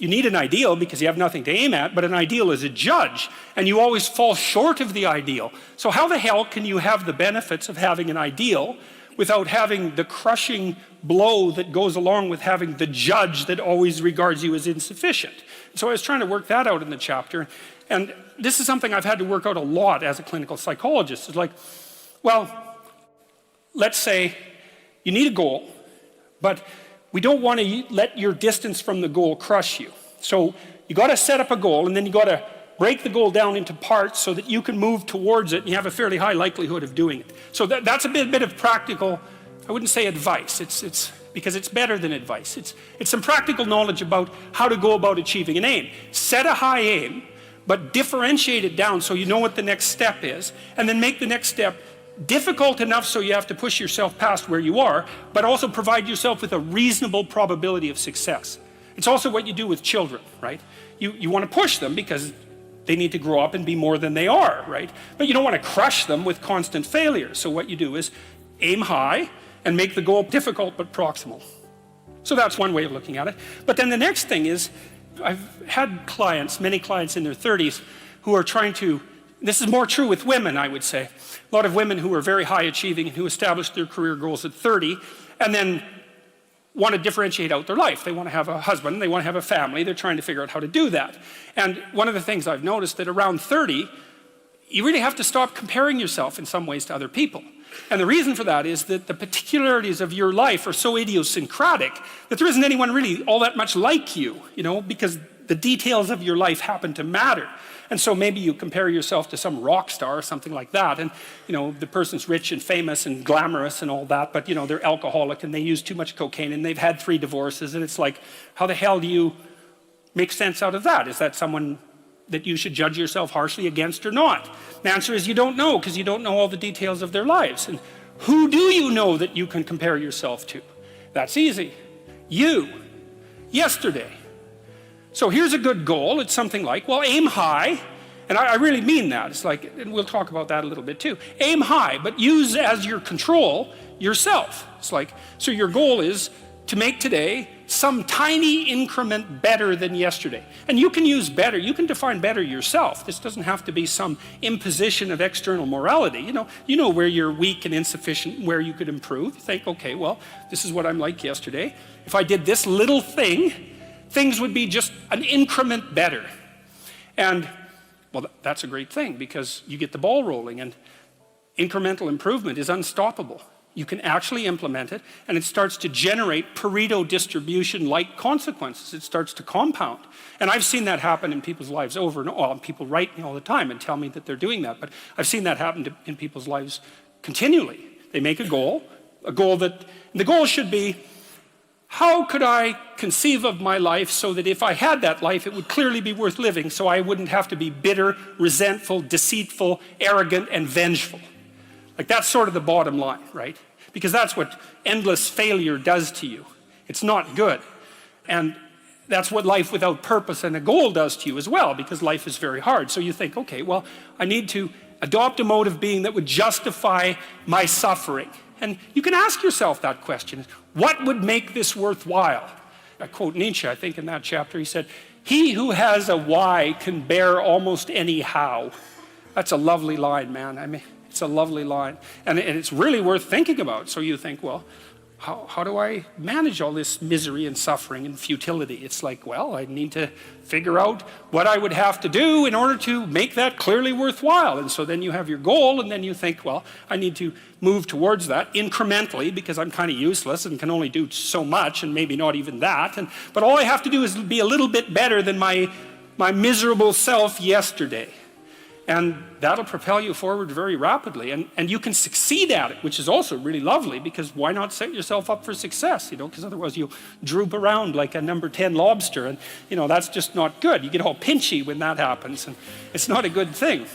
you need an ideal because you have nothing to aim at, but an ideal is a judge, and you always fall short of the ideal. So how the hell can you have the benefits of having an ideal without having the crushing blow that goes along with having the judge that always regards you as insufficient? So I was trying to work that out in the chapter, and this is something I've had to work out a lot as a clinical psychologist. It's like, well, let's say you need a goal, but we don't want to let your distance from the goal crush you. So you got to set up a goal, and then you got to break the goal down into parts so that you can move towards it and you have a fairly high likelihood of doing it. So that's a bit of practical, I wouldn't say advice, it's because it's better than advice. It's some practical knowledge about how to go about achieving an aim. Set a high aim, but differentiate it down so you know what the next step is, and then make the next step difficult enough so you have to push yourself past where you are, but also provide yourself with a reasonable probability of success. It's also what you do with children, right? You want to push them because they need to grow up and be more than they are, right? But you don't want to crush them with constant failure. So what you do is aim high and make the goal difficult but proximal. So that's one way of looking at it. But then the next thing is, I've had clients, many clients in their 30s, who are trying to, this is more true with women, I would say. A lot of women who are very high achieving and who established their career goals at 30 and then want to differentiate out their life. They want to have a husband, they want to have a family, they're trying to figure out how to do that. And one of the things I've noticed that around 30, you really have to stop comparing yourself in some ways to other people. And the reason for that is that the particularities of your life are so idiosyncratic that there isn't anyone really all that much like you, because the details of your life happen to matter. And so maybe you compare yourself to some rock star or something like that, and the person's rich and famous and glamorous and all that, but they're alcoholic and they use too much cocaine and they've had 3 divorces, and it's like, how the hell do you make sense out of that? Is that someone that you should judge yourself harshly against or not? The answer is you don't know, because you don't know all the details of their lives. And who do you know that you can compare yourself to? That's easy. You. Yesterday. So here's a good goal. It's something like, well, aim high. And I really mean that. It's like, and we'll talk about that a little bit too. Aim high, but use as your control yourself. It's like, so your goal is to make today some tiny increment better than yesterday. And you can use better, you can define better yourself. This doesn't have to be some imposition of external morality. You know where you're weak and insufficient, where you could improve. Think, okay, well, this is what I'm like yesterday. If I did this little thing, things would be just an increment better. And, well, that's a great thing because you get the ball rolling, and incremental improvement is unstoppable. You can actually implement it, and it starts to generate Pareto distribution-like consequences. It starts to compound. And I've seen that happen in people's lives over and over. Well, people write me all the time and tell me that they're doing that, but I've seen that happen in people's lives continually. They make a goal that, the goal should be, how could I conceive of my life so that if I had that life, it would clearly be worth living, so I wouldn't have to be bitter, resentful, deceitful, arrogant, and vengeful. Like, that's sort of the bottom line, right? Because that's what endless failure does to you. It's not good. And that's what life without purpose and a goal does to you as well, because life is very hard. So you think, okay, well, I need to adopt a mode of being that would justify my suffering. And you can ask yourself that question. What would make this worthwhile? I quote Nietzsche, I think in that chapter, he said, "He who has a why can bear almost any how." That's a lovely line, man. I mean, it's a lovely line. And it's really worth thinking about. So you think, well, how do I manage all this misery and suffering and futility? It's like, well, I need to figure out what I would have to do in order to make that clearly worthwhile. And so then you have your goal, and then you think, well, I need to move towards that incrementally because I'm kind of useless and can only do so much and maybe not even that. But all I have to do is be a little bit better than my miserable self yesterday. And that'll propel you forward very rapidly. And you can succeed at it, which is also really lovely, because why not set yourself up for success, because otherwise you'll droop around like a number 10 lobster, and that's just not good. You get all pinchy when that happens, and it's not a good thing.